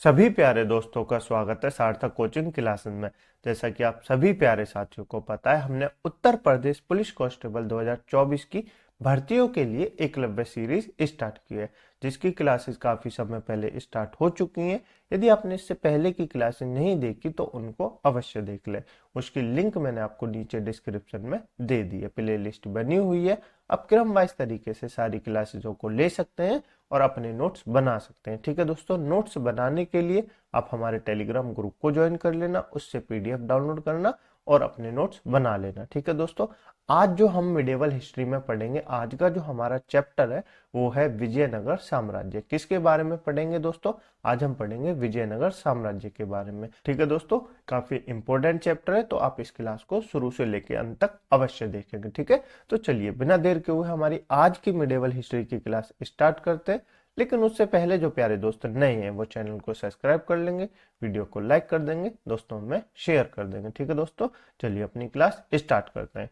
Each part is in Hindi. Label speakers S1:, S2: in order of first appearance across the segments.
S1: सभी प्यारे दोस्तों का स्वागत है सार्थक कोचिंग क्लासेस में। जैसा कि आप सभी प्यारे साथियों को पता है, हमने उत्तर प्रदेश पुलिस कांस्टेबल 2024 की भर्तियों के लिए एकलव्य सीरीज स्टार्ट की है, जिसकी क्लासेस काफी समय पहले स्टार्ट हो चुकी हैं। यदि आपने इससे पहले की क्लासेस नहीं देखी तो उनको अवश्य देख ले। उसकी लिंक मैंने आपको नीचे डिस्क्रिप्शन में दे दी है, प्ले लिस्ट बनी हुई है। आप क्रम वाइज तरीके से सारी क्लासेसों को ले सकते हैं और अपने नोट्स बना सकते हैं। ठीक है दोस्तों, नोट्स बनाने के लिए आप हमारे टेलीग्राम ग्रुप को ज्वाइन कर लेना, उससे पीडीएफ डाउनलोड करना और अपने नोट्स बना लेना। ठीक है दोस्तों, आज जो हम मिडिवल हिस्ट्री में पढ़ेंगे, आज का जो हमारा चैप्टर है वो है विजयनगर साम्राज्य। किसके बारे में पढ़ेंगे दोस्तों? आज हम पढ़ेंगे विजयनगर साम्राज्य के बारे में। ठीक है दोस्तों, काफी इंपॉर्टेंट चैप्टर है, तो आप इस क्लास को शुरू से लेकर अंत तक अवश्य देखेंगे। ठीक है, तो चलिए बिना देर के हुए हमारी आज की मिडिवल हिस्ट्री की क्लास स्टार्ट करते हैं। लेकिन उससे पहले जो प्यारे दोस्त नए हैं वो चैनल को सब्सक्राइब कर लेंगे, वीडियो को लाइक कर देंगे, दोस्तों में शेयर कर देंगे। ठीक है दोस्तों, चलिए अपनी क्लास स्टार्ट करते हैं।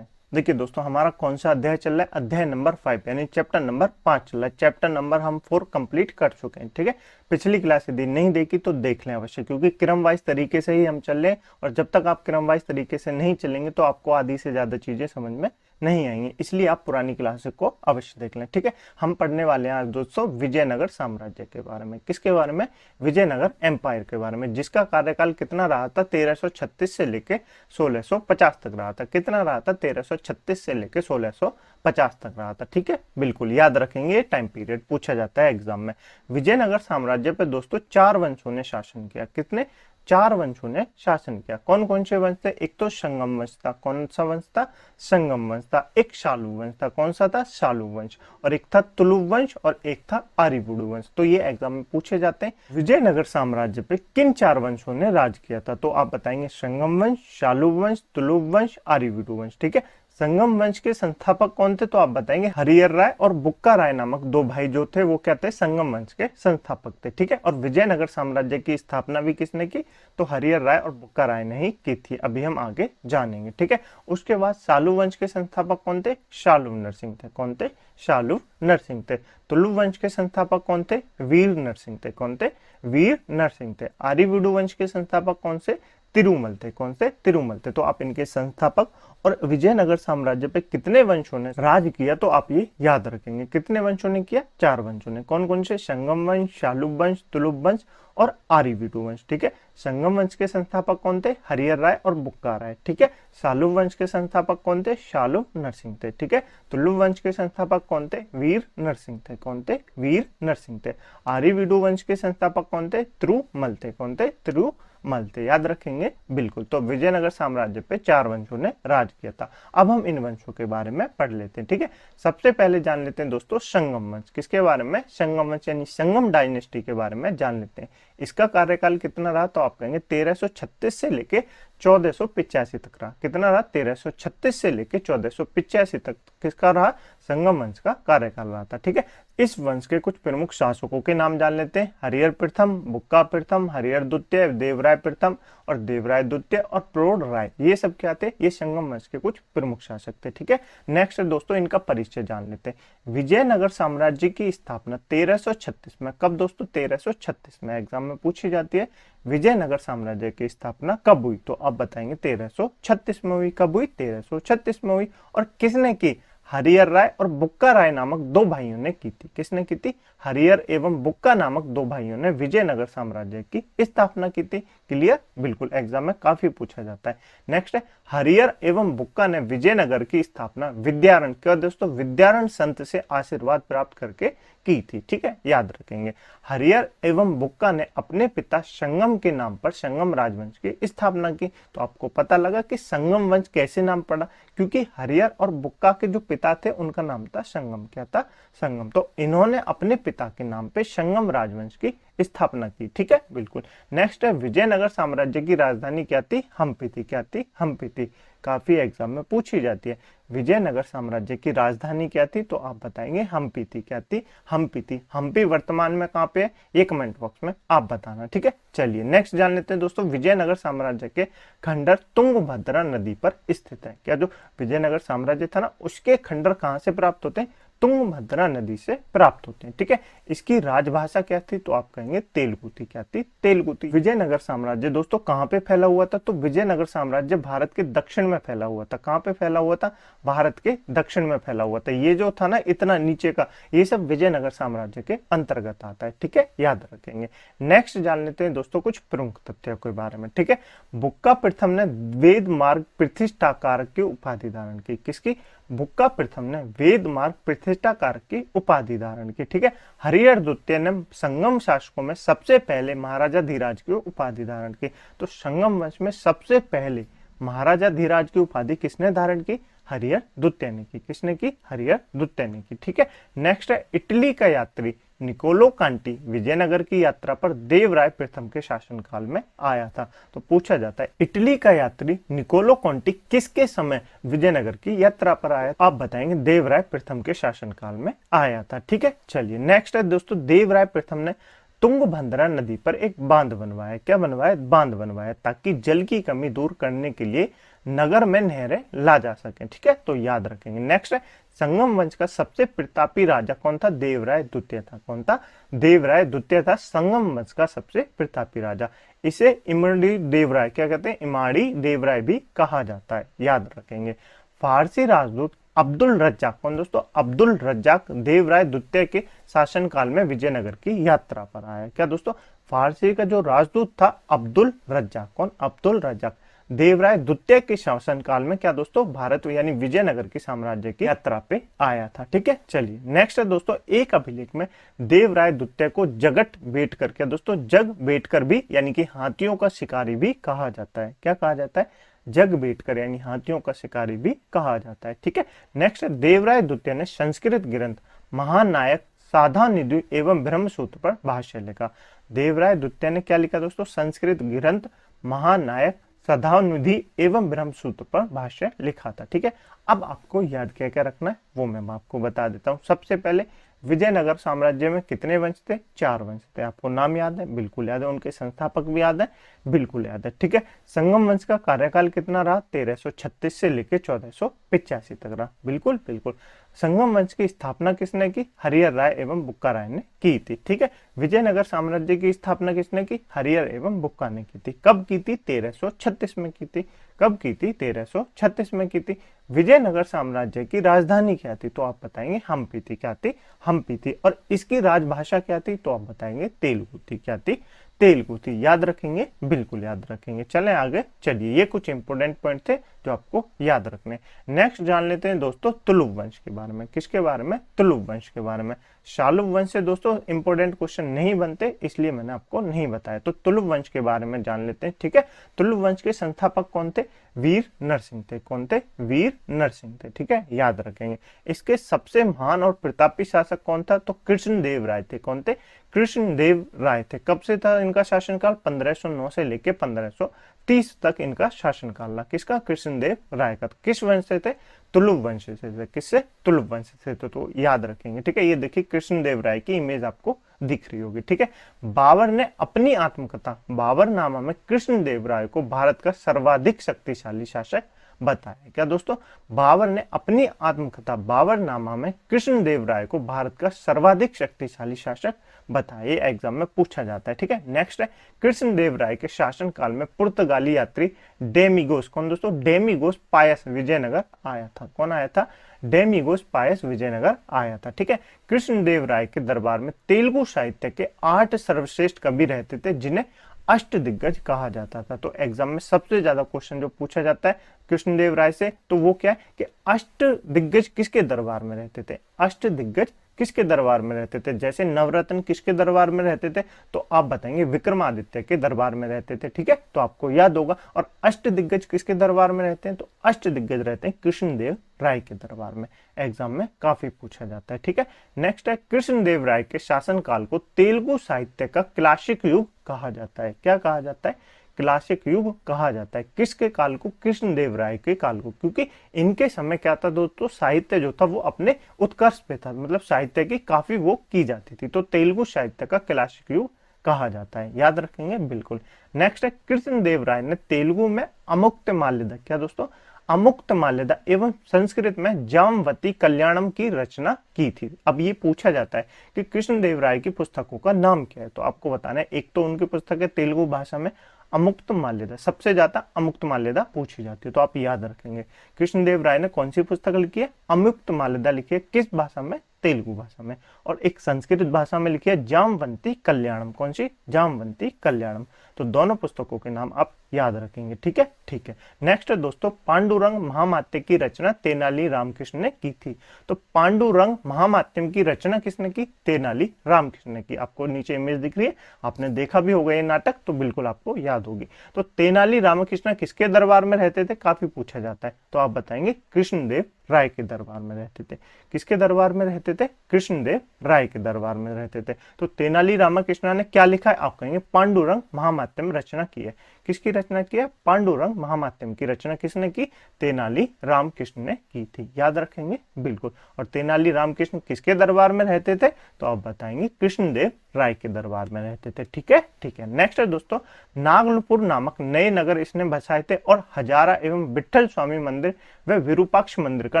S1: देखिए दोस्तों, हमारा कौन सा अध्याय चल रहा है? अध्याय नंबर 5 यानी चैप्टर नंबर 5 चल रहा है। चैप्टर नंबर हम 4 कंप्लीट कर चुके हैं। ठीक है, पिछली क्लास यदि नहीं देखी तो देख लें अवश्य, क्योंकि क्रम वाइज तरीके से ही हम चल रहे हैं और जब तक आप क्रम वाइज तरीके से नहीं चलेंगे तो आपको आधी से ज्यादा चीजें समझ में नहीं आएंगी। इसलिए आप पुरानी क्लास को अवश्य देख लें। ठीक है, हम पढ़ने वाले हैं आज दोस्तों विजयनगर साम्राज्य के बारे में। किसके बारे में? विजयनगर एम्पायर के बारे में, जिसका कार्यकाल कितना रहा था? 1336 से लेके 1650 तक रहा था। कितना रहा था? 1336 से लेके 1650 तक रहा था। ठीक है, बिल्कुल याद रखेंगे, टाइम पीरियड पूछा जाता है एग्जाम में। विजयनगर साम्राज्य पे दोस्तों 4 वंशों ने शासन किया। कितने? 4 वंशों ने शासन किया। कौन कौन से वंश थे? एक तो संगम वंश था। कौन सा वंश था? संगम वंश था। एक शालू वंश था। कौन सा था? शालू वंश। और एक था तुलुव वंश और एक था आर्यभूडु वंश। तो ये एग्जाम में पूछे जाते हैं। विजयनगर साम्राज्य पे किन 4 वंशों ने राज किया था? तो आप बताएंगे संगम वंश, शालू वंश, तुलुव वंश, आर्यभूडु वंश। ठीक है, संगम वंश के संस्थापक कौन थे? तो आप बताएंगे हरिहर राय और बुक्का राय नामक 2 भाई जो थे वो क्या थे? संगम वंश के संस्थापक थे। ठीक है, और विजयनगर साम्राज्य की स्थापना भी किसने की? तो हरिहर राय और बुक्का राय ने ही की थी। अभी हम आगे जानेंगे। ठीक है, उसके बाद शालू वंश के संस्थापक कौन थे? शालू नरसिंह थे। कौन थे? शालू नरसिंह थे। तुलुव वंश के संस्थापक कौन थे? वीर नरसिंह थे। कौन थे? वीर नरसिंह थे। आर्यभूडु वंश के संस्थापक कौन से? तिरुमल थे। कौन से? तिरुमल थे। तो आप इनके संस्थापक और विजयनगर साम्राज्य पे कितने वंशों ने राज किया तो आप ये याद रखेंगे। कितने वंशों ने किया? 4 वंशों ने। कौन कौन से? संगम वंश, शालू वंश, तुलुव वंश और आर्यभूडु वंश। ठीक है, संगम वंश के संस्थापक कौन थे? हरिहर राय और बुक्का राय। ठीक है, शालू वंश के संस्थापक कौन थे? शालू नरसिंह थे। ठीक है, तुलुव वंश के संस्थापक कौन थे? वीर नरसिंह थे। कौन थे? वीर नरसिंह थे। आर्यभूडु वंश के संस्थापक कौन थे? तिरुमल थे। कौन थे? तिरुमल थे। याद रखेंगे बिल्कुल। तो विजयनगर साम्राज्य पे 4 वंशों ने राज किया था। अब हम इन वंशों के बारे में पढ़ लेते हैं। ठीक है, सबसे पहले जान लेते हैं दोस्तों संगम वंश। किसके बारे में? संगम वंश यानी संगम डायनेस्टी के बारे में जान लेते हैं। इसका कार्यकाल कितना रहा? तो आप कहेंगे 1336 से लेके 1485 तक रहा। कितना रहा? 1336 से लेके 1485 तक किसका रहा? संगम वंश का कार्यकाल रहा था। ठीक है, इस वंश के कुछ प्रमुख शासकों के नाम जान लेते हैं। हरिहर प्रथम, बुक्का प्रथम, हरिहर द्वितीय, देवराय प्रथम और देवराय द्वितीय और प्रौढ़ राय। ये सब क्या थे? ये संगम वंश के कुछ प्रमुख शासक थे। ठीक है, नेक्स्ट दोस्तों इनका परिचय जान लेते हैं। विजयनगर साम्राज्य की स्थापना 1336 में। कब दोस्तों? 1336 में। एग्जाम में पूछी जाती है विजयनगर साम्राज्य की स्थापना कब हुई? तो आप बताएंगे 1336 में हुई। कब हुई? 1336 में हुई। और किसने की? हरिहर राय और बुक्का राय नामक 2 भाइयों ने की थी। किसने की थी? हरिहर एवं बुक्का नामक 2 भाइयों ने विजयनगर साम्राज्य की स्थापना की थी। क्लियर? बिल्कुल, एग्जाम में काफी पूछा जाता है। नेक्स्ट है हरिहर एवं बुक्का ने विजयनगर की स्थापना विद्यारण, क्या दोस्तों? विद्यारण संत से आशीर्वाद प्राप्त करके की थी। ठीक है, याद रखेंगे। हरिहर एवं बुक्का ने अपने पिता संगम के नाम पर संगम राजवंश की स्थापना की। तो आपको पता लगा कि संगम वंश कैसे नाम पड़ा? क्योंकि हरिहर और बुक्का के जो पिता थे उनका नाम था संगम। क्या था? संगम। तो इन्होंने अपने पिता के नाम पे संगम राजवंश की स्थापना की। ठीक है, बिल्कुल। नेक्स्ट है विजयनगर साम्राज्य की राजधानी क्या थी? हम्पी थी। क्या थी? हम्पी थी। काफी एग्जाम में पूछी जाती है। विजयनगर साम्राज्य की राजधानी क्या थी? तो आप बताएंगे हम्पी थी। क्या थी? हम्पी थी। हम्पी वर्तमान में कहाँ पे है? ये कमेंट बॉक्स में आप बताना। ठीक है, चलिए नेक्स्ट जान लेते हैं दोस्तों। विजयनगर साम्राज्य के खंडर तुंगभद्रा नदी पर स्थित है। क्या जो विजयनगर साम्राज्य था ना, उसके खंडर कहाँ से प्राप्त होते हैं? तुंगभद्रा नदी से प्राप्त होते हैं। ठीक है, इसकी राजभाषा क्या थी तो आप कहेंगे तेलुगु थी। क्या थी? तेलुगु थी। विजयनगर साम्राज्य दोस्तों कहाँ पे फैला हुआ था? तो विजयनगर साम्राज्य भारत के दक्षिण में फैला हुआ था। कहाँ पे फैला हुआ था? भारत के दक्षिण में फैला हुआ था। ये जो था ना इतना नीचे का, ये सब विजयनगर साम्राज्य के अंतर्गत आता है। ठीक है, याद रखेंगे। नेक्स्ट जान लेते हैं दोस्तों कुछ प्रमुख तथ्यों के बारे में। ठीक है, बुक्का प्रथम ने वेद मार्ग प्रतिष्ठाकारक की उपाधि धारण की। किसकी? बुक्का प्रथम ने वेद मार्ग प्रतिष्ठाकारक की उपाधि धारण की। ठीक है, हरिहर द्वितीय ने संगम शासकों में सबसे पहले महाराजा धीराज की उपाधि धारण की। तो संगम वंश में सबसे पहले महाराजा धीराज की उपाधि किसने धारण की? हरिहर द्वितीय ने की। किसने की? हरिहर द्वितीय ने की। ठीक है, नेक्स्ट है इटली का यात्री निकोलो कांटी विजयनगर की यात्रा पर देवराय प्रथम के शासनकाल में आया था। तो पूछा जाता है इटली का यात्री निकोलो कांटी किसके समय विजयनगर की यात्रा पर आया? आप बताएंगे देवराय प्रथम के शासनकाल में आया था। ठीक है, चलिए नेक्स्ट है दोस्तों, देवराय प्रथम ने तुंगभद्रा नदी पर एक बांध बनवाया। क्या बनवाया? बांध बनवाया, ताकि जल की कमी दूर करने के लिए नगर में नहरें ला जा सकें। ठीक है, तो याद रखेंगे। नेक्स्ट है संगम वंश का सबसे प्रतापी राजा कौन था? देवराय द्वितीय था। कौन था? देवराय द्वितीय था संगम वंश का सबसे प्रतापी राजा। इसे इमड़ी देवराय क्या कहते हैं? इमाड़ी देवराय भी कहा जाता है। याद रखेंगे। फारसी राजदूत अब्दुल रज्जाक, कौन दोस्तों? अब्दुल रज्जाक देवराय द्वितीय के शासनकाल में विजयनगर की यात्रा पर आया। क्या दोस्तों? फारसी का जो राजदूत था अब्दुल रज्जाक। कौन? अब्दुल रज्जाक देवराय द्वितीय के शासनकाल में क्या दोस्तों भारत यानी विजयनगर की साम्राज्य की यात्रा पे आया था। ठीक है, चलिए नेक्स्ट है दोस्तों, एक अभिलेख में देवराय द्वितीय को जगट बेटकर, क्या दोस्तों? जग बेटकर भी यानी कि हाथियों का शिकारी भी कहा जाता है। क्या कहा जाता है? जग बेटकर यानी हाथियों का शिकारी भी कहा जाता है। ठीक है, नेक्स्ट है देवराय द्वितीय ने संस्कृत ग्रंथ महानायक साधानिधि एवं ब्रह्मसूत्र पर भाष्य लिखा। देवराय द्वितीय ने क्या लिखा दोस्तों? संस्कृत ग्रंथ महानायक सदानिधि एवं ब्रह्मसूत्र पर भाष्य लिखा था। ठीक है, अब आपको याद क्या क्या रखना है वो मैं आपको बता देता हूँ। सबसे पहले विजयनगर साम्राज्य में कितने वंश थे? 4 वंश थे। आपको नाम याद है? बिल्कुल याद है। उनके संस्थापक भी याद है? बिल्कुल याद है। ठीक है, संगम वंश का कार्यकाल कितना रहा? 1336 से लेकर 1485 तक रहा। बिल्कुल बिल्कुल। संगम वंश की स्थापना किसने की? हरिहर राय एवं बुक्का राय ने की थी। ठीक है, विजयनगर साम्राज्य की स्थापना किसने की? हरिहर एवं बुक्का ने की थी। कब की थी? 1336 में की थी। कब की थी? 1336 में की थी। विजयनगर साम्राज्य की राजधानी क्या थी? तो आप बताएंगे हम्पी थी। क्या थी? हम्पी थी। और इसकी राजभाषा क्या थी? तो आप बताएंगे तेलुगु थी। क्या थी? तेलुगु थी। याद रखेंगे? बिल्कुल याद रखेंगे। चलें आगे। चलिए, ये कुछ इंपोर्टेंट पॉइंट थे जो आपको याद रखने। नेक्स्ट जान लेते हैं दोस्तों तुलुव वंश के बारे में। किसके बारे में? तुलुव वंश के बारे में। शालुव वंश से दोस्तों इंपोर्टेंट क्वेश्चन नहीं बनते, इसलिए मैंने आपको नहीं बताया। तो तुलुव वंश के बारे में जान लेते हैं। ठीक है, तुलुव वंश के संस्थापक कौन थे? वीर नरसिंह थे। कौन थे? वीर नरसिंह थे। ठीक है, याद रखेंगे। इसके सबसे महान और प्रतापी शासक कौन था? तो कृष्णदेव राय थे। कौन थे? कृष्णदेव राय थे। कब से था इनका शासनकाल? 1509 से लेकर 1530 तक इनका शासनकाल रहा। किसका? कृष्णदेव राय का। किस वंश से थे? तुलुव वंश से थे। किससे? तुलुव वंश से। तो याद रखेंगे। ठीक है, ये देखिए कृष्णदेव राय की इमेज आपको दिख रही होगी। ठीक है, बाबर ने अपनी आत्मकथा बाबरनामा में कृष्णदेव राय को भारत का सर्वाधिक शक्तिशाली शासक बताया। क्या दोस्तों? बाबर ने अपनी आत्मकथा बाबरनामा में कृष्णदेव राय को भारत का सर्वाधिक शक्तिशाली शासक बताया। एग्जाम में पूछा जाता है। ठीक है, नेक्स्ट है कृष्णदेव राय के शासनकाल में पुर्तगाली यात्री डेमिगोस, कौन दोस्तों? डेमिगोस पायस विजयनगर आया था। कौन आया था? डेमिगोस पायस विजयनगर आया था। ठीक है, कृष्णदेव राय के दरबार में तेलुगु साहित्य के 8 सर्वश्रेष्ठ कवि रहते थे, जिन्हें अष्ट दिग्गज कहा जाता था। तो एग्जाम में सबसे ज्यादा क्वेश्चन जो पूछा जाता है कृष्णदेव राय से, तो वो क्या है कि अष्ट दिग्गज किसके दरबार में रहते थे? अष्ट दिग्गज किसके दरबार में रहते थे? जैसे नवरत्न किसके दरबार में रहते थे? तो आप बताएंगे विक्रमादित्य के दरबार में रहते थे। ठीक है, तो आपको याद होगा। और अष्ट दिग्गज किसके दरबार में रहते हैं? तो अष्ट दिग्गज रहते हैं कृष्णदेव राय के दरबार में। एग्जाम में काफी पूछा जाता है। ठीक है, नेक्स्ट है कृष्णदेव राय के शासनकाल को तेलुगु साहित्य का क्लासिक युग कहा जाता है। क्या कहा जाता है? क्लासिक युग कहा जाता है। किसके काल को? कृष्णदेव राय के काल को, क्योंकि इनके समय क्या था दोस्तों? साहित्य जो था वो अपने उत्कर्ष पे था, मतलब साहित्य की काफी वो की जाती थी। तो तेलुगु साहित्य का क्लासिक युग कहा जाता है। याद रखेंगे? बिल्कुल। नेक्स्ट है कृष्णदेव राय ने तेलुगु में अमुक्त माल्यदा, क्या दोस्तों? अमुक्त माल्यदा एवं संस्कृत में जामवती कल्याणम की रचना की थी। अब ये पूछा जाता है कि कृष्णदेवराय की पुस्तकों का नाम क्या है, तो आपको बताना है एक तो उनकी पुस्तक है तेलुगु भाषा में अमुक्त माल्यदा, सबसे ज्यादा अमुक्त माल्यदा पूछी जाती है, तो आप याद रखेंगे कृष्णदेव राय ने कौन सी पुस्तक लिखी है, अमुक्त माल्यदा लिखी है, किस भाषा में, तेलुगु भाषा में, और एक संस्कृत भाषा में लिखी है जामवंती कल्याणम, कौन सी, जामवंती कल्याणम। तो दोनों पुस्तकों के नाम आप याद रखेंगे, ठीक है, ठीक है। नेक्स्ट है दोस्तों, पांडुरंग महामात्य की रचना तेनाली रामकृष्ण ने की थी। तो पांडुरंग महामात्यम की रचना किसने की, तेनाली रामकृष्ण ने की। आपको नीचे इमेज दिख रही है, आपने देखा भी होगा ये नाटक, तो बिल्कुल आपको याद होगी। तो तेनाली रामकृष्ण किसके दरबार में रहते थे, काफी पूछा जाता है, तो आप बताएंगे कृष्णदेव राय के दरबार में रहते थे। किसके दरबार में रहते थे, कृष्णदेव राय के दरबार में रहते थे। तो तेनाली रामकृष्ण ने क्या लिखा है, आप कहेंगे पांडुरंग महामात्यम रचना की है। किसकी रचना की है, पांडुरंग महामात्यम की रचना किसने की, तेनाली रामकृष्ण ने की थी, याद रखेंगे बिल्कुल। और तेनाली रामकृष्ण किसके दरबार में रहते थे, तो आप बताएंगे कृष्णदेव राय के दरबार में रहते थे, ठीक है, ठीक है। नेक्स्ट है दोस्तों, नागलपुर नामक नए नगर इसने बसाए थे और हजारा एवं विठल स्वामी मंदिर व विरूपाक्ष मंदिर का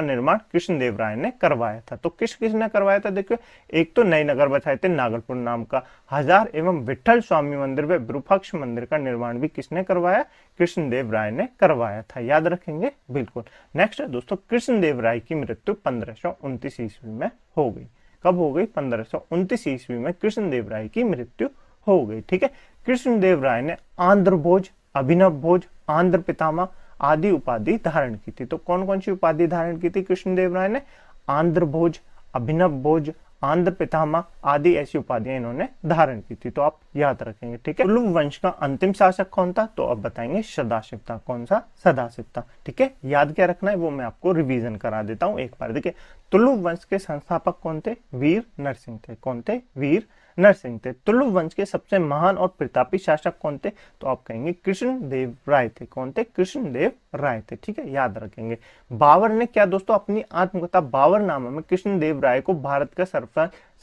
S1: निर्माण कृष्णदेव राय ने करवाया था। तो किसने करवाया था, देखिए एक तो नए नगर बसाए थे नागलपुर नाम का, हजार एवं विठल स्वामी मंदिर व विरूपाक्ष मंदिर का निर्माण भी किसने करवाया, कृष्णदेव राय ने करवाया था, याद रखेंगे बिल्कुल। नेक्स्ट है दोस्तों, कृष्णदेव राय की मृत्यु 1529 ईस्वी में हो गई। कब हो गई, 1529 ईस्वी में कृष्णदेव राय की मृत्यु हो गई, ठीक है। कृष्णदेव राय ने आंध्र भोज, अभिनव भोज, आंध्र पितामह आदि उपाधि धारण की थी। तो कौन कौन सी उपाधि धारण की थी कृष्णदेव राय ने, आंध्र भोज, अभिनव भोज, आंध्र पितामह आदि ऐसी उपाधियां इन्होंने धारण की थी, तो आप याद रखेंगे, ठीक है। तुलुव वंश का अंतिम शासक कौन था, तो आप बताएंगे सदाशिव था। कौन सा, सदाशिव था, ठीक है। याद क्या रखना है वो मैं आपको रिवीजन करा देता हूं एक बार। देखिए तुलुव वंश के संस्थापक कौन थे, वीर नरसिंह थे। कौन थे, वीर नरसिंह थे। तुलुव वंश के सबसे महान और प्रतापी शासक कौन थे, तो आप कहेंगे कृष्णदेव राय थे। कौन थे, कृष्णदेव राय थे, ठीक है, याद रखेंगे। बाबर ने क्या दोस्तों अपनी आत्मकथा बाबरनामा में कृष्णदेव राय को भारत का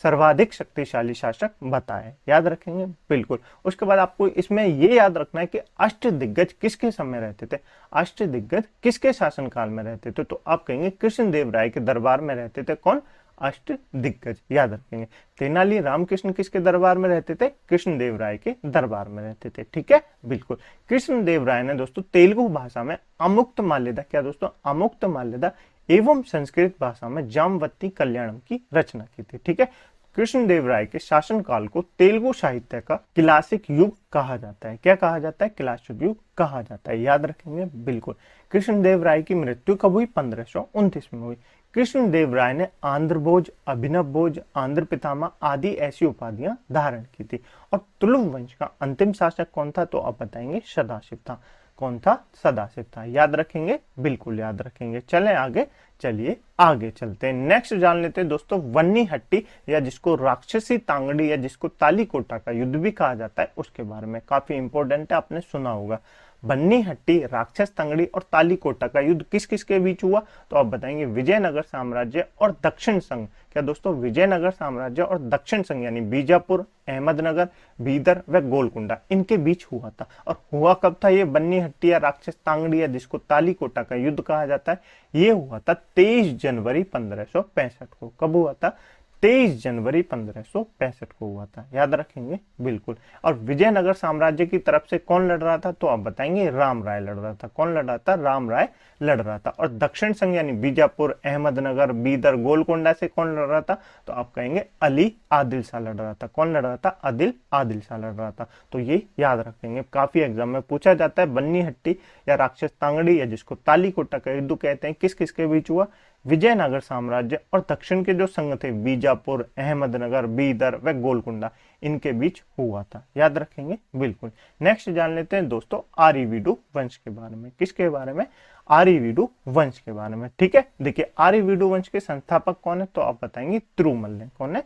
S1: सर्वाधिक शक्तिशाली शासक बताया, याद रखेंगे बिल्कुल। उसके बाद आपको इसमें ये याद रखना है कि अष्टदिग्गज किसके समय रहते थे, अष्टदिग्गज किसके शासनकाल में रहते थे, तो आप कहेंगे कृष्णदेव राय के दरबार में रहते थे। कौन, अष्टदिग्गज, याद रखेंगे। तेनाली रामकृष्ण किसके दरबार में रहते थे, कृष्णदेव राय के दरबार में रहते थे, ठीक है बिल्कुल। कृष्णदेव राय ने दोस्तों तेलुगु भाषा में अमुक्त माल्यदा, क्या दोस्तों, अमुक्त माल्यदा एवं संस्कृत भाषा में जामवती कल्याणम की रचना की थी, ठीक है। कृष्णदेव राय के शासनकाल को तेलुगु साहित्य का क्लासिक युग कहा जाता है। क्या कहा जाता है, क्लासिक युग कहा जाता है, याद रखेंगे बिल्कुल। कृष्णदेव राय की मृत्यु कब हुई, 1529 में हुई। कृष्णदेव राय ने आंध्र भोज, अभिनव भोज, आंध्र पितामह आदि ऐसी उपाधियां धारण की थी। और तुलुव वंश का अंतिम शासक कौन था, तो आप बताएंगे सदाशिव था। कौन था, सदाशिव था, याद रखेंगे बिल्कुल याद रखेंगे। चलें आगे, चलिए आगे चलते हैं। नेक्स्ट जान लेते हैं दोस्तों, वन्नी हट्टी या जिसको राक्षसी तांगड़ी या जिसको तालीकोटा का युद्ध भी कहा जाता है उसके बारे में, काफी इंपॉर्टेंट है, आपने सुना होगा। बन्नी हट्टी, राक्षस तंगड़ी और तालीकोटा का युद्ध किस किस के बीच हुआ, तो आप बताएंगे विजयनगर साम्राज्य और दक्षिण संघ। क्या दोस्तों, विजयनगर साम्राज्य और दक्षिण संघ यानी बीजापुर, अहमदनगर, बीदर व गोलकुंडा, इनके बीच हुआ था। और हुआ कब था ये बन्नी हट्टी या राक्षस तांगड़ी या जिसको तालीकोटा का युद्ध कहा जाता है, ये हुआ था 23 जनवरी 1565 को। कब हुआ था, 23 जनवरी 1565 को हुआ था, याद रखेंगे बिल्कुल। और विजयनगर साम्राज्य की तरफ से कौन लड़ रहा था, तो आप बताएंगे राम राय लड़ रहा था। कौन लड़ रहा था, राम राय लड़ रहा था। और दक्षिण संघ यानी बीजापुर, अहमदनगर, बीदर, गोलकोंडा से कौन लड़ रहा था, तो आप कहेंगे अली आदिल शाह लड़ रहा था। कौन लड़ रहा था, आदिल शाह लड़ रहा था। तो ये याद रखेंगे, काफी एग्जाम में पूछा जाता है। बन्नी हट्टी या राक्षस तांगड़ी या जिसको तालीकोटा का युद्ध कहते हैं, किस किस के बीच हुआ, विजयनगर साम्राज्य और दक्षिण के जो संघ थे बीजापुर, अहमदनगर, बीदर व गोलकुंडा, इनके बीच हुआ था, याद रखेंगे बिल्कुल। नेक्स्ट जान लेते हैं दोस्तों आर्यवीडु वंश के बारे में। किसके बारे में, आर्यवीडु वंश के बारे में, ठीक है। देखिए आर्यवीडु वंश के संस्थापक कौन है, तो आप बताएंगे तिरुमल ने। कौन है,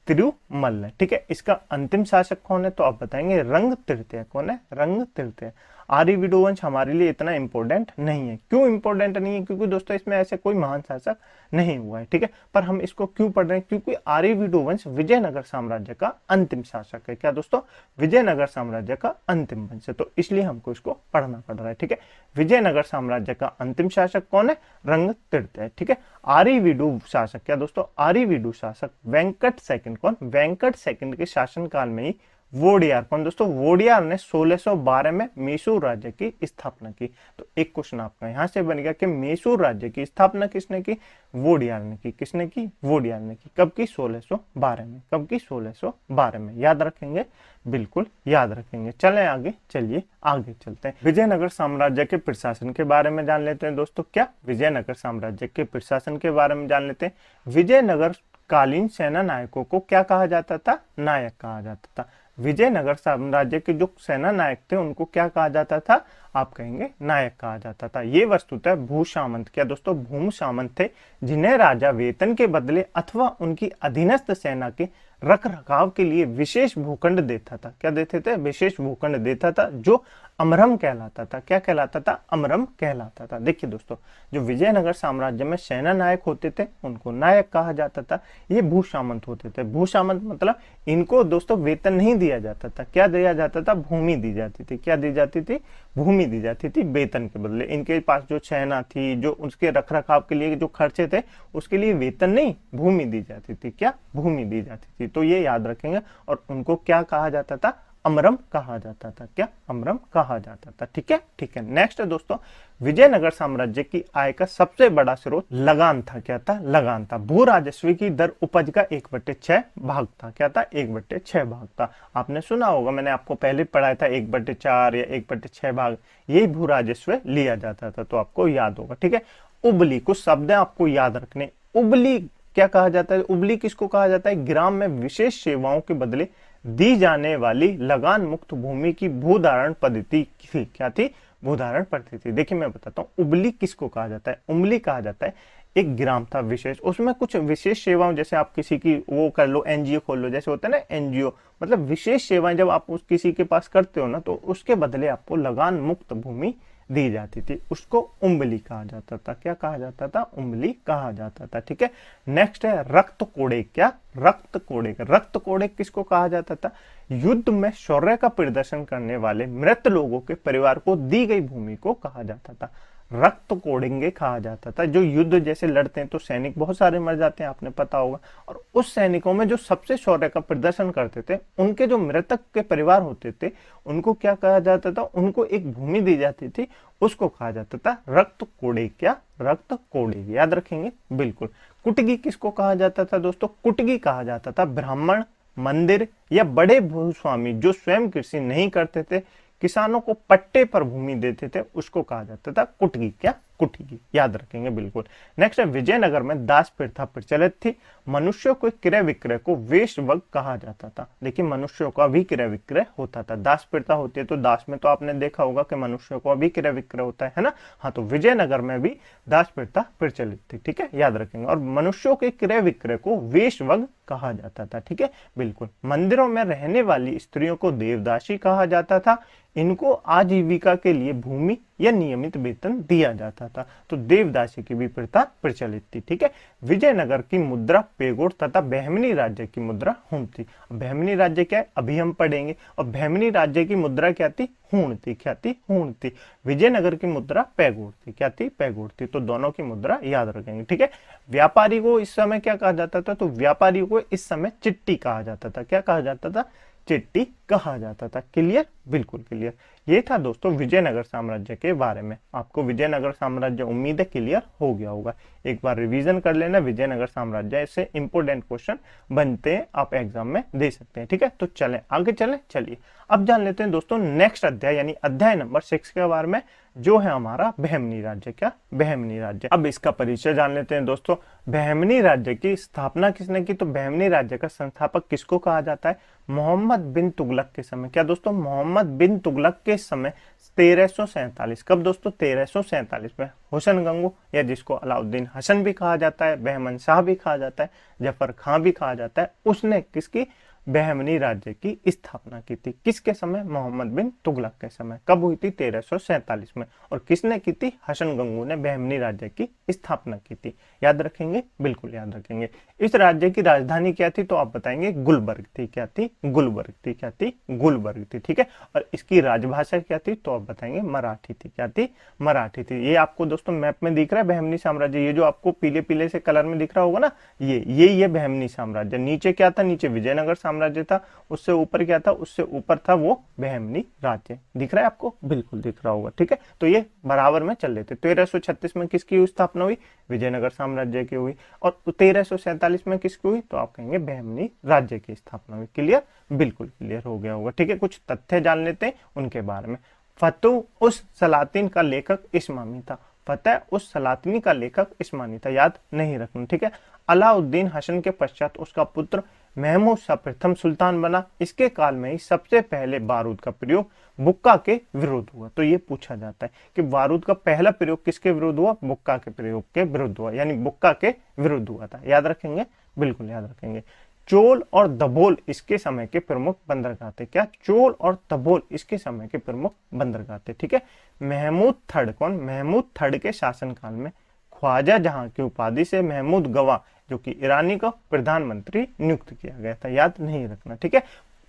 S1: तिरुमल ने, ठीक है। इसका अंतिम शासक कौन है, तो आप बताएंगे रंग तृतीय। कौन है, रंग तृतीय। आर्य विडुवंश हमारे लिए इतना इंपॉर्टेंट नहीं है। क्यों इंपॉर्टेंट नहीं है? क्योंकि दोस्तों इसमें ऐसे कोई महान शासक नहीं हुआ है, ठीक है। पर हम इसको क्यों पढ़ रहे हैं? क्योंकि आर्य विडुवंश विजयनगर साम्राज्य का अंतिम शासक है। क्या दोस्तों? विजयनगर साम्राज्य का अंतिम वंश है, तो इसलिए हमको इसको पढ़ना पड़ रहा है, ठीक है। विजयनगर साम्राज्य का अंतिम शासक कौन है? रंगतीर्थ है, ठीक है। आर्यवीडु शासक, क्या दोस्तों? आर्यवीडु शासक वेंकट सेकंड। कौन? वेंकट सेकंड के शासनकाल में ही वोडियार, कौन दोस्तों? वोडियार ने 1612 में मैसूर राज्य की स्थापना की। तो एक क्वेश्चन आपका यहां से बन गया कि मैसूर राज्य की स्थापना किसने की? वोडियार ने की। किसने की? वोडियार ने की। कब की? 1612 में। कब की? 1612 में। याद रखेंगे? बिल्कुल याद रखेंगे। चलें आगे, चलिए आगे चलते हैं। विजयनगर साम्राज्य के प्रशासन के बारे में जान लेते हैं दोस्तों। क्या? विजयनगर साम्राज्य के प्रशासन के बारे में जान लेते हैं। विजयनगर कालीन सेना नायकों को क्या कहा जाता था? नायक कहा जाता था। विजयनगर साम्राज्य के जो सेना नायक थे उनको क्या कहा जाता था? आप कहेंगे नायक कहा जाता था। ये वस्तुतः भूसामंत, क्या दोस्तों? भूम सामंत थे, जिन्हें राजा वेतन के बदले अथवा उनकी अधीनस्थ सेना के रख रखाव के लिए विशेष भूखंड देता था। क्या देते थे? विशेष भूखंड देता था, जो अमरम कहलाता था। क्या कहलाता था? अमरम कहलाता था। देखिए दोस्तों, जो विजयनगर साम्राज्य में सेना नायक होते थे उनको नायक कहा जाता था। ये भूसामंत होते थे। भूसामंत मतलब इनको दोस्तों वेतन नहीं दिया जाता था। क्या दिया जाता था? भूमि दी जाती थी। क्या दी जाती थी? भूमि दी जाती थी वेतन के बदले। इनके पास जो सेना थी, जो उसके रख रखाव के लिए जो खर्चे थे, उसके लिए वेतन नहीं, भूमि दी जाती थी। क्या? भूमि दी जाती थी। तो ये याद रखेंगे। और उनको क्या कहा जाता था? अमरम कहा जाता था। क्या? अमरम कहा जाता था। ठीक है, ठीक है। नेक्स्ट है दोस्तों, विजयनगर साम्राज्य की आय का सबसे बड़ा स्रोत लगान था। क्या था? लगान था। भू राजस्व की दर उपज का 1/6 भाग था। क्या था? 1/6 भाग था। आपने सुना होगा, मैंने आपको पहले पढ़ाया था 1/4 या 1/6 भाग, यही भू राजस्व लिया जाता था। तो आपको याद होगा, ठीक है। उबली, कुछ शब्द आपको याद रखने। उबली क्या कहा जाता है? उबली किसको कहा जाता है? ग्राम में विशेष सेवाओं के बदले दी जाने वाली लगान मुक्त भूमि की भूधारण पद्धति थी। क्या थी? भूधारण पद्धति। देखिए मैं बताता हूँ, उबली किसको कहा जाता है? उबली कहा जाता है एक ग्राम था विशेष, उसमें कुछ विशेष सेवाओं, जैसे आप किसी की वो कर लो, एनजीओ खोल लो, जैसे होता है ना एनजीओ, मतलब विशेष सेवाएं जब आप उस किसी के पास करते हो ना, तो उसके बदले आपको लगान मुक्त भूमि दी जाती थी। उसको उंबली कहा जाता था। क्या कहा जाता था? उंबली कहा जाता था। ठीक है। नेक्स्ट है रक्त कोड़े। क्या? रक्त कोड़े। रक्त कोड़े किसको कहा जाता था? युद्ध में शौर्य का प्रदर्शन करने वाले मृत लोगों के परिवार को दी गई भूमि को कहा जाता था। रक्त कोड़ेंगे कहा जाता था। जो युद्ध जैसे लड़ते हैं तो सैनिक बहुत सारे मर जाते हैं, आपने पता होगा, और उस सैनिकों में जो सबसे शौर्य का प्रदर्शन करते थे, उनके जो मृतक के परिवार होते थे, उनको क्या कहा जाता था? उनको एक भूमि दी जाती थी, उसको कहा जाता था रक्त कोड़े। क्या? रक्त कोड़े। याद रखेंगे बिल्कुल। कुटगी किसको कहा जाता था दोस्तों? कुटगी कहा जाता था ब्राह्मण, मंदिर या बड़े भूस्वामी जो स्वयं कृषि नहीं करते थे, किसानों को पट्टे पर भूमि देते थे, उसको कहा जाता था कुटगी। क्या? कुटगी। याद रखेंगे बिल्कुल। नेक्स्ट है विजयनगर में दास प्रथा प्रचलित थी। मनुष्यों को क्रय विक्रय को वेश्यवग कहा जाता था। देखिए मनुष्यों का भी क्रय विक्रय होता था। दास प्रथा होती है तो दास में तो आपने देखा होगा कि मनुष्यों का भी क्रय विक्रय होता है ना। हाँ, तो विजयनगर में भी दास प्रथा प्रचलित थी। ठीक है, याद रखेंगे। और मनुष्यों के क्रय विक्रय को वेश्यवग कहा जाता था। ठीक है, बिल्कुल। मंदिरों में रहने वाली स्त्रियों को देवदासी कहा जाता था। इनको आजीविका के लिए भूमि या नियमित वेतन दिया जाता था। तो देवदासी की भी प्रथा प्रचलित थी। ठीक है। विजयनगर की मुद्रा पेगोड़ तथा बहमनी राज्य की मुद्रा हूण थी। बहमनी राज्य क्या है अभी हम पढ़ेंगे। और बहमनी राज्य की मुद्रा क्या थी? हूण थी। क्या थी? हूण थी। विजयनगर की मुद्रा पैगोड़ थी। क्या थी? पैगोड़ थी। तो दोनों की मुद्रा याद रखेंगे। ठीक है। व्यापारी को इस समय क्या कहा जाता था? तो व्यापारी को इस समय चिट्ठी कहा जाता था। क्या कहा जाता था? चिट्ठी कहा जाता था। क्लियर? बिल्कुल क्लियर। ये था दोस्तों विजयनगर साम्राज्य के बारे में। आपको विजयनगर साम्राज्य उम्मीद है क्लियर हो गया होगा। एक बार रिवीजन कर लेना विजयनगर साम्राज्य, इससे इंपोर्टेंट क्वेश्चन बनते हैं, आप एग्जाम में दे सकते हैं। ठीक है, तो चलें आगे चलें। चलिए अब जान लेते हैं दोस्तों नेक्स्ट अध्याय यानी अध्याय नंबर 6 के बारे में, जो है हमारा बहमनी राज्य। क्या? बहमनी राज्य। अब इसका परिचय जान लेते हैं दोस्तों। बहमनी राज्य की स्थापना किसने की? तो बहमनी राज्य का संस्थापक किसको कहा जाता है? मोहम्मद बिन तुगलक के समय। क्या दोस्तों? मोहम्मद बिन तुगलक के समय 1347। कब दोस्तों? 1347 में हुसैन गंगू, या जिसको अलाउद्दीन हसन भी कहा जाता है, बहमन शाह भी कहा जाता है, जफर खां भी कहा जाता है, उसने किसकी बहमनी राज्य की स्थापना की थी? किसके समय? मोहम्मद बिन तुगलक के समय। कब हुई थी? 1347 में। और किसने की थी? हसन गंगू ने बहमनी राज्य की स्थापना की थी। याद रखेंगे? बिल्कुल याद रखेंगे। इस राज्य की राजधानी क्या थी? तो आप बताएंगे गुलबर्ग थी। क्या थी? गुलबर्ग थी। क्या थी? गुलबर्ग थी। ठीक है। और इसकी राजभाषा क्या थी? तो आप बताएंगे मराठी थी। क्या थी? मराठी थी। ये आपको दोस्तों मैप में दिख रहा है बहमनी साम्राज्य, ये जो आपको पीले पीले से कलर में दिख रहा होगा ना, ये बहमनी साम्राज्य। नीचे क्या था? नीचे विजयनगर साम्राज्य था। उससे ऊपर क्या था? उससे ऊपर था वो बहमनी राज्य। दिख रहा है आपको? बिल्कुल दिख रहा होगा। ठीक है। तो ये बराबर में चल रहे थे। 1336 में किसकी स्थापना हुई? विजयनगर साम्राज्य की हुई। और 1347 में किसकी हुई? तो आप कहेंगे बहमनी राज्य की स्थापना हुई। क्लियर? बिल्कुल क्लियर हो गया होगा। ठीक है। कुछ तथ्य जान लेते हैं उनके बारे में। फतह उस सलातिन का लेखक इस्मामी था। फतह उस सलातिनी का लेखक इस्मानी था। याद नहीं रखना। ठीक है। अलाउद्दीन हसन के पश्चात उसका पुत्र महमूद शाह प्रथम सुल्तान बना। इसके काल में ही सबसे पहले बारूद का प्रयोग बुक्का के विरुद्ध हुआ। तो ये पूछा जाता है कि बारूद का पहला प्रयोग किसके विरुद्ध हुआ? बुक्का के प्रयोग के विरुद्ध हुआ, यानी बुक्का के विरुद्ध हुआ था। याद रखेंगे? बिल्कुल याद रखेंगे। चोल और दभोल इसके समय के प्रमुख बंदरगाह थे। क्या? चोल और दभोल इसके समय के प्रमुख बंदरगाह थे। ठीक है। महमूद थर्ड कौन? महमूद थर्ड के शासनकाल में ख्वाजा जहां की उपाधि से महमूद गवा जो कि ईरानी को प्रधानमंत्री नियुक्त किया गया था। याद नहीं रखना। ठीक है।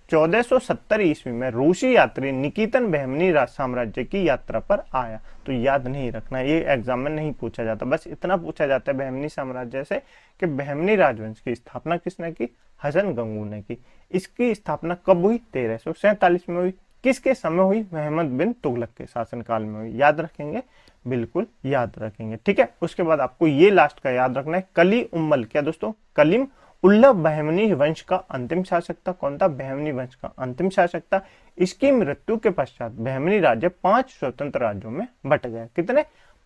S1: 1470 ईस्वी में रूसी यात्री निकितन बहमनी साम्राज्य की यात्रा पर आया। तो याद नहीं रखना, ये एग्जाम में नहीं पूछा जाता। बस इतना पूछा जाता है बहमनी साम्राज्य से कि बहमनी राजवंश की स्थापना किसने की? हसन गंगू ने की। इसकी स्थापना कब हुई? 1347 में हुई। किसके समय हुई? मोहम्मद बिन तुगलक के शासनकाल में हुई। याद रखेंगे? बिल्कुल याद रखेंगे। ठीक है। उसके बाद आपको ये लास्ट का याद रखना है, कली उम्मल। क्या दोस्तों? कलीम उल्लभ बहमनी वंश का अंतिम शासक था। कौन था? बहमनी वंश का अंतिम शासक था। इसकी मृत्यु के पश्चात बहमनी राज्य 5 स्वतंत्र राज्यों में बट गया। कितने?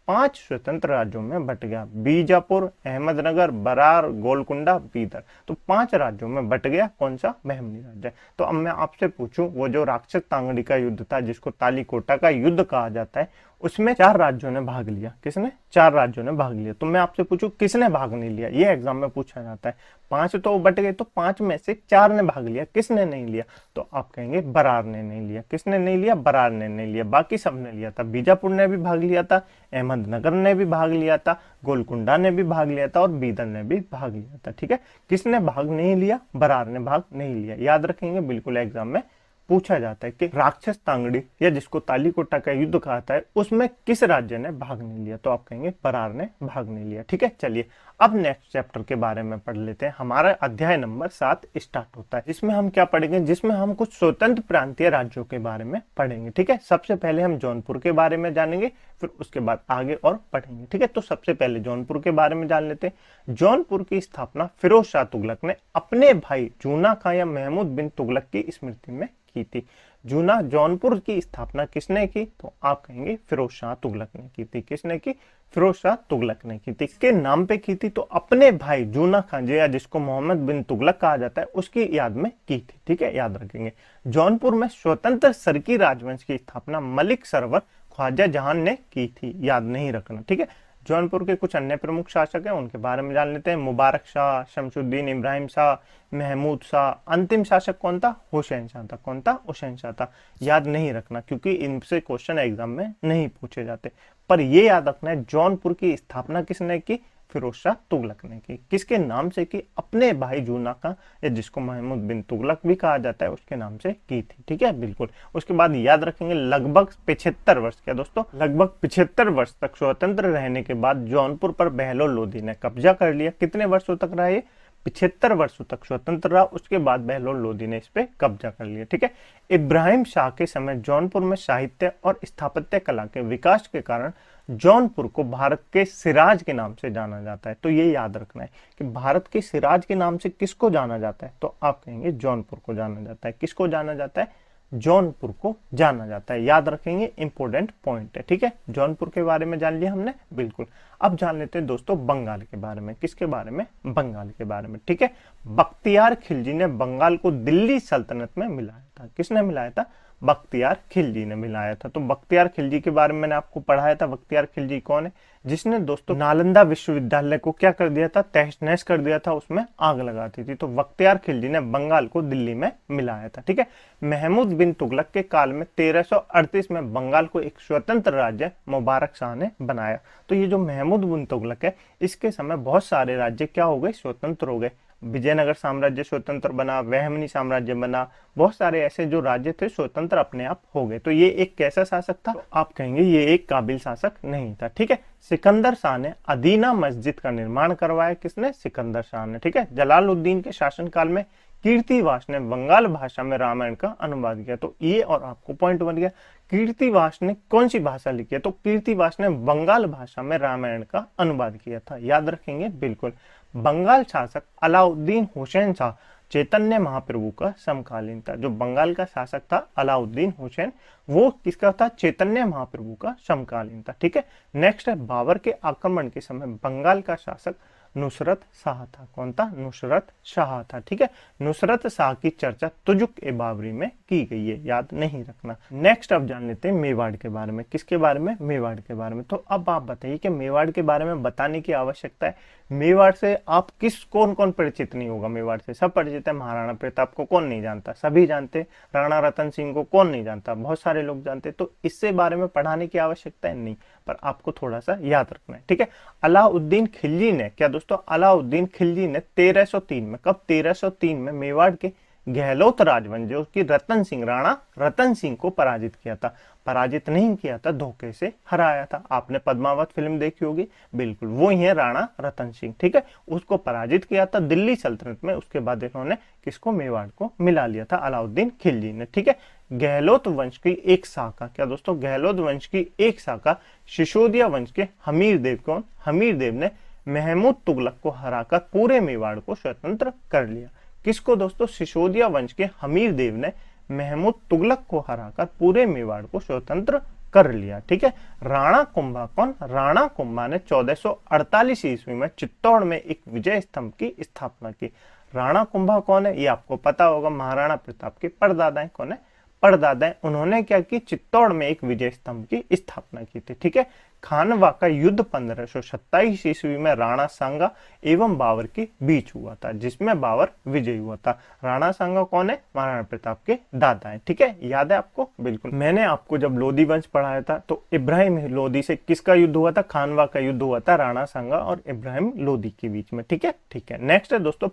S1: 5 स्वतंत्र राज्यों में बट गया। बीजापुर, अहमदनगर, बरार, गोलकुंडा, बीदर। तो 5 राज्यों में बट गया। कौन सा? बहमनी राज्य। तो अब मैं आपसे पूछूं, वो जो राक्षस तांगड़ी का युद्ध था जिसको तालीकोटा का युद्ध कहा जाता है, उसमें 4 राज्यों ने भाग लिया। किसने? 4 राज्यों ने भाग लिया। तो मैं आपसे पूछूं किसने भाग नहीं लिया? ये एग्जाम में पूछा जाता है। 5 तो बट गए, तो 5 में से 4 ने भाग लिया। किसने नहीं लिया? तो आप कहेंगे बरार ने नहीं लिया। किसने नहीं लिया? बरार ने नहीं लिया। बाकी सबने लिया था। बीजापुर ने भी भाग लिया था, अहमदनगर ने भी भाग लिया था, गोलकुंडा ने भी भाग लिया था और बीदर ने भी भाग लिया था। ठीक है। किसने भाग नहीं लिया? बरार ने भाग नहीं लिया। याद रखेंगे? बिल्कुल एग्जाम में पूछा जाता है कि राक्षस तांगड़ी या जिसको तालीकोटा का युद्ध कहता है उसमें किस राज्य ने भाग नहीं लिया? तो आप कहेंगे बरार ने भाग नहीं लिया। ठीक है। चलिए अब नेक्स्ट चैप्टर के बारे में पढ़ लेते हैं। हमारा अध्याय नंबर 7 स्टार्ट होता है। इसमें हम क्या पढ़ेंगे? जिसमें हम कुछ स्वतंत्र प्रांतीय राज्यों के बारे में पढ़ेंगे। ठीक है। सबसे पहले हम जौनपुर के बारे में जानेंगे, फिर उसके बाद आगे और पढ़ेंगे। ठीक है। तो सबसे पहले जौनपुर के बारे में जान लेते हैं। जौनपुर की स्थापना फिरोज शाह तुगलक ने अपने भाई जूना खां या महमूद बिन तुगलक की स्मृति में की थी। जौनपुर की स्थापना किसने की? तो आप कहेंगे फिरोज शाह तुगलक ने की थी। किसने की? फिरोज शाह तुगलक ने की थी। किसके नाम पे की थी? तो अपने भाई जूना खां या जिसको मोहम्मद बिन तुगलक कहा जाता है उसकी याद में की थी। ठीक है। याद रखेंगे। जौनपुर में स्वतंत्र सरकी राजवंश की स्थापना मलिक सरवर ख्वाजा जहान ने की थी। याद नहीं रखना। ठीक है। जौनपुर के कुछ अन्य प्रमुख शासक हैं, उनके बारे में जान लेते हैं। मुबारक शाह, शमसुद्दीन इब्राहिम शाह, महमूद शाह। अंतिम शासक कौन था? हुसैन शाह था। कौन था? हुसैन शाह था। याद नहीं रखना क्योंकि इनसे क्वेश्चन एग्जाम में नहीं पूछे जाते, पर ये याद रखना है जौनपुर की स्थापना किसने की? फिरोज शाह तुगलक ने की। किसके नाम से की? अपने भाई जूना खां या जिसको महमूद बिन तुगलक भी कहा जाता है उसके नाम से की थी। ठीक है। बिल्कुल। उसके बाद याद रखेंगे लगभग 75 वर्ष, क्या दोस्तों? लगभग 75 वर्ष तक स्वतंत्र रहने के बाद जौनपुर पर बहलोल लोधी ने कब्जा कर लिया। कितने वर्षों तक रहा ये? 75 वर्षों तक स्वतंत्र रहा। उसके बाद बहलोल लोधी ने इस पे कब्जा कर लिया। ठीक है। इब्राहिम शाह के समय जौनपुर में साहित्य और स्थापत्य कला के विकास के कारण जौनपुर को भारत के सिराज के नाम से जाना जाता है। तो ये याद रखना है कि भारत के सिराज के नाम से किसको जाना जाता है? तो आप कहेंगे जौनपुर को जाना जाता है। किसको जाना जाता है? जौनपुर को जाना जाता है। याद रखेंगे, इंपोर्टेंट पॉइंट है। ठीक है। जौनपुर के बारे में जान लिया हमने। बिल्कुल। अब जान लेते हैं दोस्तों बंगाल के बारे में। किसके बारे में? बंगाल के बारे में। ठीक है। बख्तियार खिलजी ने बंगाल को दिल्ली सल्तनत में मिलाया था। किसने मिलाया था? बख्तियार खिलजी ने मिलाया था। तो बख्तियार खिलजी के बारे में मैंने आपको पढ़ाया था। बख्तियार खिलजी कौन है? जिसने दोस्तों नालंदा विश्वविद्यालय को क्या कर दिया था? तहस नहस कर दिया था, उसमें आग लगा दी थी। तो बख्तियार खिलजी ने बंगाल को दिल्ली में मिलाया था। ठीक है। महमूद बिन तुगलक के काल में 1338 में बंगाल को एक स्वतंत्र राज्य मुबारक शाह ने बनाया। तो ये जो महमूद बिन तुगलक है, इसके समय बहुत सारे राज्य क्या हो गए? स्वतंत्र हो गए। विजयनगर साम्राज्य स्वतंत्र बना, वहमनी साम्राज्य बना, बहुत सारे ऐसे जो राज्य थे स्वतंत्र अपने आप हो गए। तो ये एक कैसा शासक था? तो आप कहेंगे ये एक काबिल शासक नहीं था। ठीक है। सिकंदर शाह ने अदीना मस्जिद का निर्माण करवाया। किसने? सिकंदर शाह ने। ठीक है। जलालुद्दीन के शासनकाल में कीर्तिवास ने बंगाल भाषा में रामायण का अनुवाद किया। तो ये और आपको पॉइंट बन गया। कीर्तिवास ने कौन सी भाषा लिखी है? तो कीर्तिवास ने बंगाल भाषा में रामायण का अनुवाद किया था। याद रखेंगे बिल्कुल। बंगाल शासक अलाउद्दीन हुसैन शाह चैतन्य महाप्रभु का समकालीन था। जो बंगाल का शासक था अलाउद्दीन हुसैन, वो किसका था? चैतन्य महाप्रभु का समकालीन था। ठीक है। नेक्स्ट है, बाबर के आक्रमण के समय बंगाल का शासक नुसरत शाह था। कौन था? नुसरत शाह था। ठीक है। नुसरत शाह की चर्चा तुजुक ए बाबरी में की गई है, याद नहीं रखना। नेक्स्ट अब जान लेते हैं मेवाड़ के बारे में। किसके बारे में? मेवाड़ के बारे में। तो अब आप बताइए कि मेवाड़ के बारे में बताने की आवश्यकता है। मेवाड़ से आप कौन कौन परिचित नहीं होगा? मेवाड़ से सब परिचित है। महाराणा प्रताप को कौन नहीं जानता? सभी जानते। राणा रतन सिंह को कौन नहीं जानता? बहुत सारे लोग जानते। तो इससे बारे में पढ़ाने की आवश्यकता है नहीं, पर आपको थोड़ा सा याद रखना है। ठीक है। अलाउद्दीन खिलजी ने क्या दोस्तों? अलाउद्दीन खिलजी ने 1303 में, कब? 1303 में मेवाड़ के गहलोत राजवंश जो कि रतन सिंह, राणा रतन सिंह को पराजित किया था। पराजित नहीं किया था, धोखे से हराया था। आपने पद्मावत फिल्म देखी होगी, बिल्कुल वो ही है राणा रतन सिंह। ठीक है। उसको पराजित किया था दिल्ली सल्तनत में। उसके बाद इन्होंने किसको? मेवाड़ को मिला लिया था अलाउद्दीन खिलजी ने। ठीक है। गहलोत वंश की एक शाखा, क्या दोस्तों? गहलोत वंश की एक शाखा सिसोदिया वंश के हमीर देव, कौन? हमीर देव ने महमूद तुगलक को हराकर पूरे मेवाड़ को स्वतंत्र कर लिया। किसको दोस्तों? सिसोदिया वंश के हमीर देव ने महमूद तुगलक को हराकर पूरे मेवाड़ को स्वतंत्र कर लिया। ठीक है। राणा कुंभा कौन? राणा कुंभा ने 1448 ईस्वी में चित्तौड़ में एक विजय स्तंभ की स्थापना की। राणा कुंभा कौन है? ये आपको पता होगा, महाराणा प्रताप के परदादा है। कौन है? परदादा है। उन्होंने क्या की? चित्तौड़ में एक विजय स्तंभ की स्थापना की थी। ठीक है। खानवा का युद्ध 1527 ईस्वी में राणा सांगा एवं बाबर के बीच हुआ था, जिसमें बाबर विजयी हुआ था। राणा सांगा कौन है? महाराणा प्रताप के दादा है। ठीक है। याद है आपको? बिल्कुल। मैंने आपको जब लोधी वंश पढ़ाया था तो इब्राहिम लोधी से किसका युद्ध हुआ था? खानवा का युद्ध हुआ था राणा सांगा और इब्राहिम लोधी के बीच में। ठीक है। ठीक है। नेक्स्ट है दोस्तों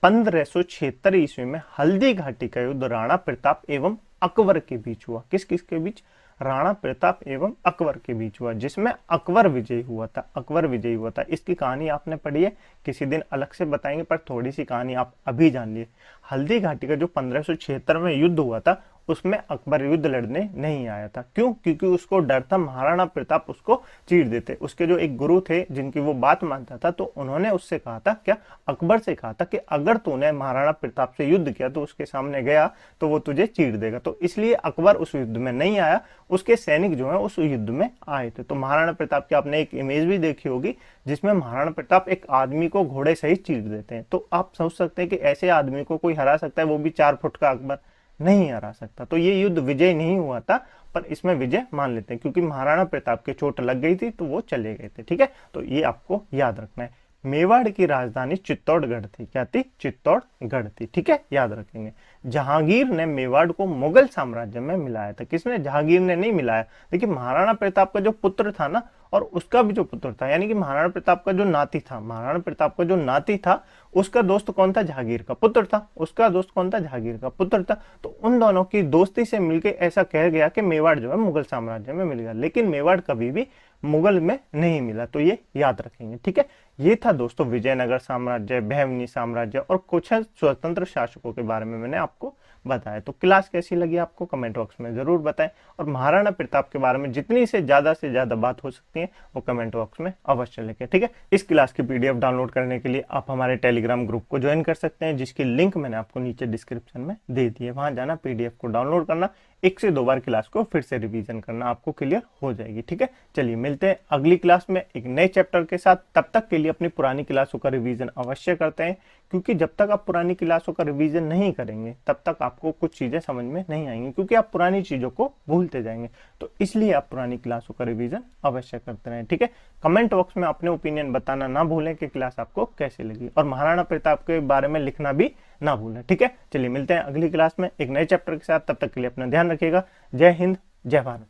S1: 1576 ईस्वी में हल्दी घाटी का युद्ध राणा प्रताप एवं अकबर के बीच हुआ। किस किस के बीच? राणा प्रताप एवं अकबर के बीच हुआ, जिसमें अकबर विजयी हुआ था। अकबर विजयी हुआ था। इसकी कहानी आपने पढ़ी है, किसी दिन अलग से बताएंगे, पर थोड़ी सी कहानी आप अभी जान लिए। हल्दी घाटी का जो 1576 में युद्ध हुआ था, उसमें अकबर युद्ध लड़ने नहीं आया था। क्यों? क्योंकि उसको डर था महाराणा प्रताप उसको चीर देते। उसके जो एक गुरु थे जिनकी वो बात मानता था, तो उन्होंने उससे कहा था, क्या? अकबर से कहा था कि अगर तूने महाराणा प्रताप से युद्ध किया तो उसके सामने गया तो वो तुझे चीर देगा। तो इसलिए अकबर उस युद्ध में नहीं आया, उसके सैनिक जो है उस युद्ध में आए थे। तो महाराणा प्रताप की आपने एक इमेज भी देखी होगी जिसमें महाराणा प्रताप एक आदमी को घोड़े सहित चीर देते हैं। तो आप सोच सकते हैं कि ऐसे आदमी को कोई हरा सकता है, वो भी 4 फुट का अकबर? नहीं हरा सकता। तो ये युद्ध विजय नहीं हुआ था, पर इसमें विजय मान लेते हैं, क्योंकि महाराणा प्रताप के चोट लग गई थी तो वो चले गए थे। ठीक है। तो ये आपको याद रखना है। मेवाड़ की राजधानी चित्तौड़गढ़ थी। क्या थी? चित्तौड़गढ़ थी। ठीक है। याद रखेंगे। जहांगीर ने मेवाड़ को मुगल साम्राज्य में मिलाया था। किसने? जहांगीर ने नहीं मिलाया। देखिए, महाराणा प्रताप का जो पुत्र था ना, और उसका भी जो पुत्र था, यानी कि महाराणा प्रताप का जो नाती था, महाराणा प्रताप का जो नाती था, उसका दोस्त कौन था? जहांगीर का पुत्र था। उसका दोस्त कौन था? जहांगीर का पुत्र था। तो उन दोनों की दोस्ती से मिलकर ऐसा कह गया कि मेवाड़ जो है मुगल साम्राज्य में मिल गया, लेकिन मेवाड़ कभी भी मुगल में नहीं मिला। तो ये याद रखेंगे। ठीक है। ये था दोस्तों विजयनगर साम्राज्य, बहमनी साम्राज्य और कुछ स्वतंत्र शासकों के बारे में मैंने आपको बताया। तो क्लास कैसी लगी आपको कमेंट बॉक्स में जरूर बताएं, और महाराणा प्रताप के बारे में जितनी से ज्यादा बात हो सकती है वो कमेंट बॉक्स में अवश्य लिखें। ठीक है। इस क्लास की पीडीएफ डाउनलोड करने के लिए आप हमारे टेलीग्राम ग्रुप को ज्वाइन कर सकते हैं, जिसकी लिंक मैंने आपको नीचे डिस्क्रिप्शन में दे दी है। वहां जाना, पीडीएफ को डाउनलोड करना, 1 से 2 बार क्लास को फिर से रिवीजन करना, आपको क्लियर हो जाएगी। ठीक है, चलिए मिलते हैं अगली क्लास में एक नए चैप्टर के साथ। तब तक के लिए अपनी पुरानी क्लासों का रिवीजन अवश्य करते हैं, क्योंकि जब तक आप पुरानी क्लासों का रिवीजन नहीं करेंगे तब तक आपको कुछ चीजें समझ में नहीं आएंगी, क्योंकि आप पुरानी चीजों को भूलते जाएंगे। तो इसलिए आप पुरानी क्लासों का रिवीजन अवश्य करते रहें। ठीक है, कमेंट बॉक्स में अपने ओपिनियन बताना ना भूलें कि क्लास आपको कैसी लगी, और महाराणा प्रताप के बारे में लिखना भी ना भूलें। ठीक है, चलिए मिलते हैं अगली क्लास में एक नए चैप्टर के साथ। तब तक के लिए अपना ध्यान रखिएगा। जय हिंद, जय भारत।